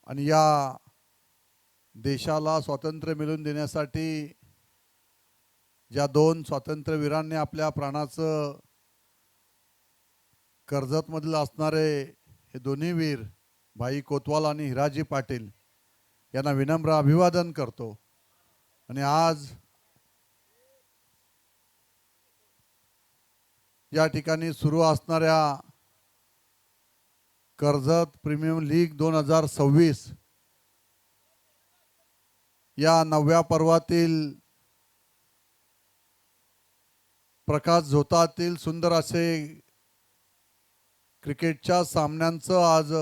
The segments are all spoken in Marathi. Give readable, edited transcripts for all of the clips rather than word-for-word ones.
आणि या देशाला स्वातंत्र्य मिळवून देण्यासाठी ज्या दोन स्वातंत्र्यवीरांनी आपल्या प्राणाचं कर्जतमधील असणारे हे दोन्ही वीर भाई कोतवाल आणि हिराजी पाटील यांना विनम्र अभिवादन करतो। आणि आज या ठिकाणी सुरू असणाऱ्या कर्जत प्रीमियम लीग 2026 या 9व्या पर्वातील प्रकाश झोतातील सुंदर असे क्रिकेटच्या सामन्यांचं आज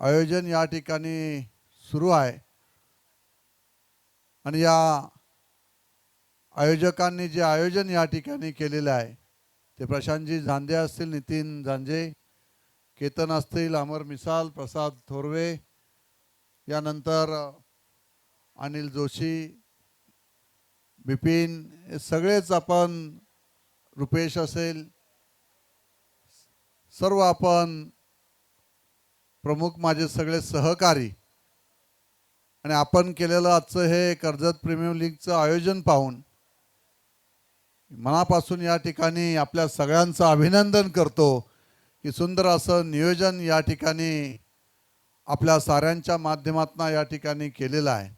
आयोजन या ठिकाणी सुरू आहे। आणि या आयोजकांनी जे आयोजन या ठिकाणी केलेले आहे ते प्रशांतजी झांजे असतील, नितीन झांजे, केतन असतील, अमर मिसाल, प्रसाद थोरवे, यानंतर अनिल जोशी, बिपिन, हे सगळेच आपण, रुपेश असेल, सर्व आपण प्रमुख माझे सगळे सहकारी आणि आपण केलेलं आजचं हे कर्जत प्रीमियम लीगचं आयोजन पाहून मनापासून या ठिकाणी आपल्या सगळ्यांचं अभिनंदन करतो की सुंदर असं नियोजन या ठिकाणी आपल्या साऱ्यांच्या माध्यमातून या ठिकाणी केलेलं आहे।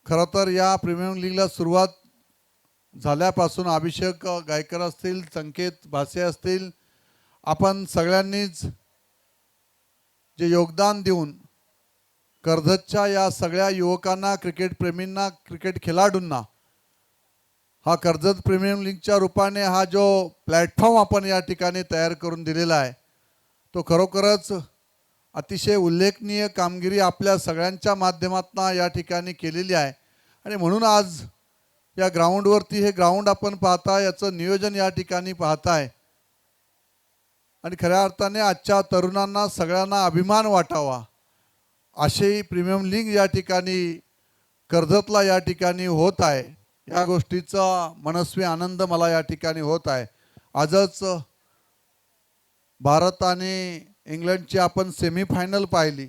खरं तर या प्रीमियम लीगला सुरुवात झाल्यापासून अभिषेक गायकर असतील, संकेत भासे असतील, आपण सगळ्यांनीच जे योगदान देऊन कर्जतच्या या सगळ्या युवकांना, क्रिकेट प्रेमींना, क्रिकेट खेळाडूंना हा कर्जत प्रीमियम लीगच्या रूपाने हा जो प्लॅटफॉर्म आपण या ठिकाणी तयार करून दिलेला आहे तो खरोखरच अतिशय उल्लेखनीय कामगिरी आपल्या सगळ्यांच्या माध्यमातून या ठिकाणी केलेली आहे। आणि म्हणून आज या ग्राउंडवरती हे ग्राउंड आपण पाहताय, याचं नियोजन या ठिकाणी पाहताय आणि खऱ्या अर्थाने आजच्या तरुणांना सगळ्यांना अभिमान वाटावा अशी प्रीमियम लीग या ठिकाणी कर्जतला या ठिकाणी होत आहे। या गोष्टीचा मनस्वी आनंद मला या ठिकाणी होत आहे। आजच भारत आणि इंग्लंडची आपण सेमीफायनल पाहिली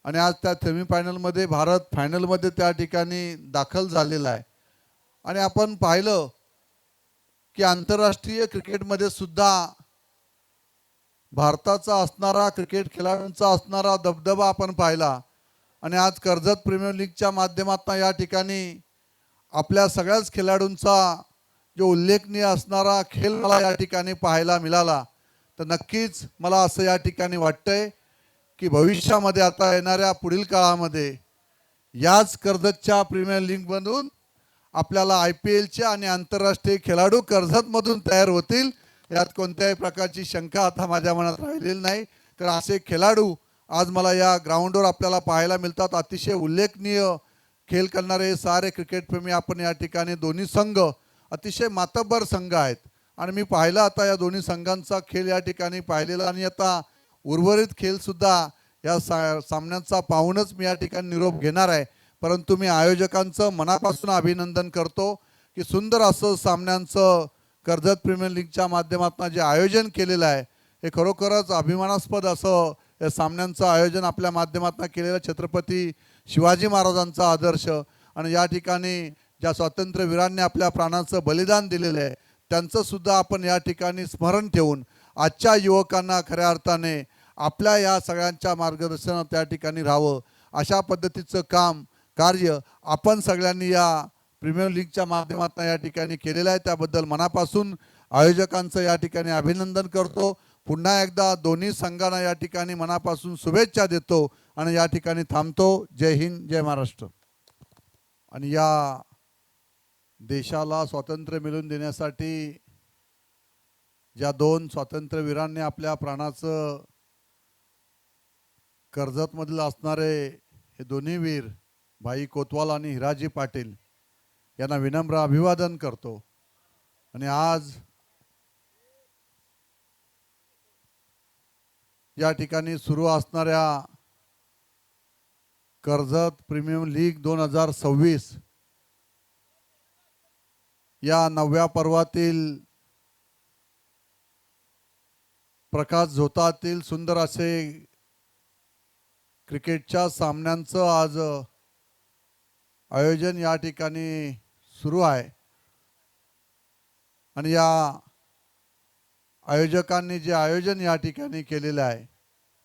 आणि आज त्या सेमीफायनलमध्ये भारत फायनलमध्ये त्या ठिकाणी दाखल झालेला आहे। आणि आपण पाहिलं की आंतरराष्ट्रीय क्रिकेटमध्ये सुद्धा भारताचा असणारा, क्रिकेट खेळाडूंचा असणारा दबदबा आपण पाहिला आणि आज कर्जत प्रीमियर लीगच्या माध्यमातून या ठिकाणी आपल्या सगळ्याच खेळाडूंचा जो उल्लेखनीय असणारा खेळ मला या ठिकाणी पाहायला मिळाला। तर नक्कीच मला असं या ठिकाणी वाटतंय की भविष्यामध्ये आता येणाऱ्या पुढील काळामध्ये याच कर्जतच्या प्रीमियर लीगमधून आपल्याला IPLचे आणि आंतरराष्ट्रीय खेळाडू कर्जतमधून तयार होतील, यात कोणत्याही प्रकारची शंका आता माझ्या मनात राहिलेली नाही। तर असे खेळाडू आज मला या ग्राउंडवर आपल्याला पाहायला मिळतात। अतिशय उल्लेखनीय खेळ करणारे सारे क्रिकेटप्रेमी आपण या ठिकाणी, दोन्ही संघ अतिशय मातब्बर संघ आहेत आणि मी पाहिला आता या दोन्ही संघांचा खेळ या ठिकाणी पाहिलेला आणि आता उर्वरित खेळसुद्धा या सामन्यांचा पाहूनच मी या ठिकाणी निरोप घेणार आहे। परंतु मी आयोजकांचं मनापासून अभिनंदन करतो की सुंदर असं सामन्यांचं कर्जत प्रीमियर लीगच्या माध्यमातून जे आयोजन केलेलं आहे हे खरोखरच अभिमानास्पद असं या सामन्यांचं आयोजन आपल्या माध्यमातून केलेलं छत्रपती शिवाजी महाराजांचा आदर्श आणि या ठिकाणी ज्या स्वातंत्र्यवीरांनी आपल्या प्राणाचं बलिदान दिलेलं आहे त्यांचं सुद्धा आपण या ठिकाणी स्मरण ठेवून आजच्या युवकांना खऱ्या अर्थाने आपल्या या सगळ्यांच्या मार्गदर्शनात त्या ठिकाणी राहावं अशा पद्धतीचं कार्य आपण सगळ्यांनी या प्रीमियर लीगच्या माध्यमातून या ठिकाणी केलेलं आहे। त्याबद्दल मनापासून आयोजकांचं या ठिकाणी अभिनंदन करतो। पुन्हा एकदा दोन्ही संघांना या ठिकाणी मनापासून शुभेच्छा देतो आणि या ठिकाणी थांबतो। जय हिंद, जय महाराष्ट्र। आणि या देशाला स्वातंत्र्य मिळवून देण्यासाठी ज्या दोन स्वातंत्र्यवीरांनी आपल्या प्राणाचं कर्जतमधील असणारे हे दोन्ही वीर भाई कोतवाल आणि हिराजी पाटील यांना विनम्र अभिवादन करतो। आणि आज या ठिकाणी सुरू असणाऱ्या कर्जत प्रीमियम लीग 2026 या 9व्या पर्वातील प्रकाश झोतातील सुंदर असे क्रिकेटच्या सामन्यांचं आज आयोजन या ठिकाणी सुरू आहे आणि या आयोजकांनी जे आयोजन या ठिकाणी केलेलं आहे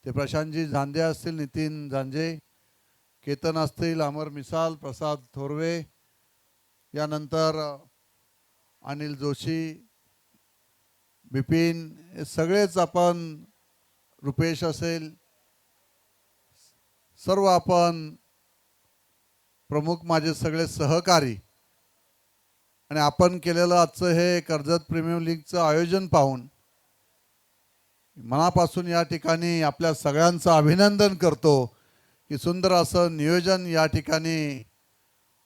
ते प्रशांतजी झांजे असतील, नितीन झांजे, केतन असतील, अमर मिसाल, प्रसाद थोरवे, यानंतर अनिल जोशी, बिपिन, हे सगळेच आपण, रुपेश असेल, सर्व आपण प्रमुख माझे सगळे सहकारी आणि आपण केलेलं आजचं हे कर्जत प्रीमियर लीगचं आयोजन पाहून मनापासून या ठिकाणी आपल्या सगळ्यांचं अभिनंदन करतो की सुंदर असं नियोजन या ठिकाणी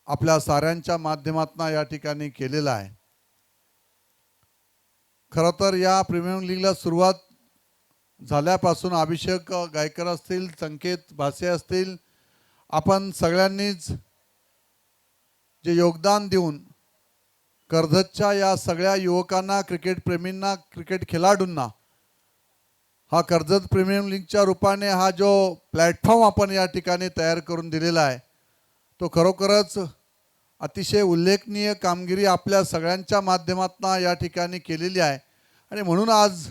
आपल्या साऱ्यांच्या माध्यमातून या ठिकाणी केलेलं आहे। खरं तर या प्रीमियर लीगला सुरुवात झाल्यापासून अभिषेक गायकर असतील, संकेत भासे असतील, आपण सगळ्यांनीच जे योगदान देऊन कर्जतच्या या सगळ्या युवकांना, क्रिकेट प्रेमींना, क्रिकेट खेळाडूंना हा कर्जत प्रीमियर लीगच्या रूपाने हा जो प्लॅटफॉर्म आपण या ठिकाणी तयार करून दिलेला आहे तो खरोखरच अतिशय उल्लेखनीय कामगिरी आपल्या सगळ्यांच्या माध्यमातून या ठिकाणी केलेली आहे आणि म्हणून आज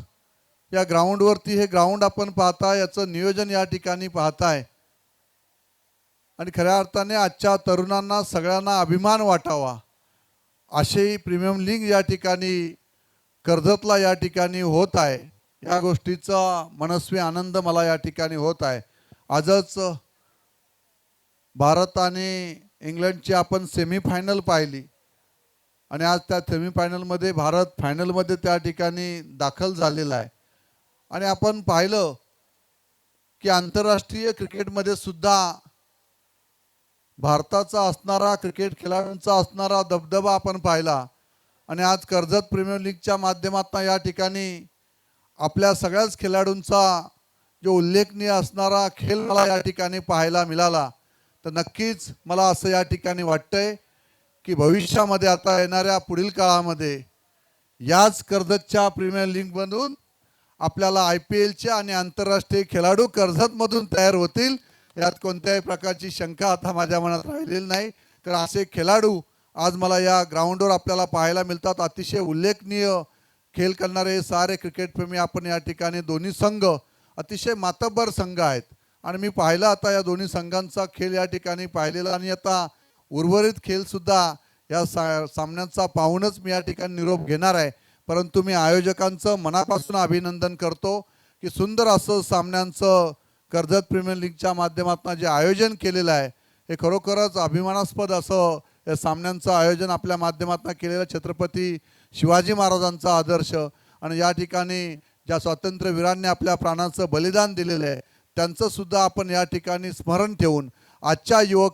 या ग्राउंडवरती हे ग्राउंड आपण पाहताय, याचं नियोजन या ठिकाणी पाहताय आणि खऱ्या अर्थाने आजच्या तरुणांना सगळ्यांना अभिमान वाटावा अशी प्रीमियर लीग या ठिकाणी कर्जतला या ठिकाणी होत आहे। या गोष्टीचा मनस्वी आनंद मला या ठिकाणी होत आहे। आजच भारत आणि इंग्लंडची आपण सेमीफायनल पाहिली आणि आज त्या सेमीफायनलमध्ये भारत फायनलमध्ये त्या ठिकाणी दाखल झालेला आहे आणि आपण पाहिलं की आंतरराष्ट्रीय क्रिकेटमध्ये सुद्धा भारताचा असणारा, क्रिकेट खेळाडूंचा असणारा दबदबा आपण पाहिला आणि आज कर्जत प्रीमियर लीगच्या माध्यमातून या ठिकाणी आपल्या सगळ्याच खेळाडूंचा जो उल्लेखनीय असणारा खेळ मला या ठिकाणी पाहायला मिळाला। तर नक्कीच मला असं या ठिकाणी वाटतंय की भविष्यामध्ये आता येणाऱ्या पुढील काळामध्ये याच कर्जतच्या प्रीमियर लीगमधून आपल्याला IPLचे आणि आंतरराष्ट्रीय खेळाडू कर्जतमधून तयार होतील, यात कोणत्याही प्रकारची शंका आता माझ्या मनात राहिलेली नाही। तर असे खेळाडू आज मला या ग्राउंडवर आपल्याला पाहायला मिळतात। अतिशय उल्लेखनीय खेळ करणारे सारे क्रिकेटप्रेमी आपण या ठिकाणी, दोन्ही संघ अतिशय मातब्बर संघ आहेत आणि मी पाहिलं आता या दोन्ही संघांचा खेळ या ठिकाणी पाहिलेला आणि आता उर्वरित खेळ सुद्धा या सामन्यांचा पाहूनच मी या ठिकाणी निरोप घेणार आहे। परंतु मी आयोजकांचं मनापासून अभिनंदन करतो की सुंदर असं सामन्यांचं कर्जत प्रीमियर लीगच्या माध्यमातून जे आयोजन केलेलं आहे हे खरोखरच अभिमानास्पद असं या सामन्यांचं आयोजन आपल्या माध्यमातून केलेलं, छत्रपती शिवाजी महाराजांचा आदर्श आणि या ठिकाणी ज्या स्वातंत्र्यवीरांनी आपल्या प्राणाचं बलिदान दिलेलं आहे त्यांचं सुद्धा आपण या ठिकाणी स्मरण ठेवून आजच्या युवकांना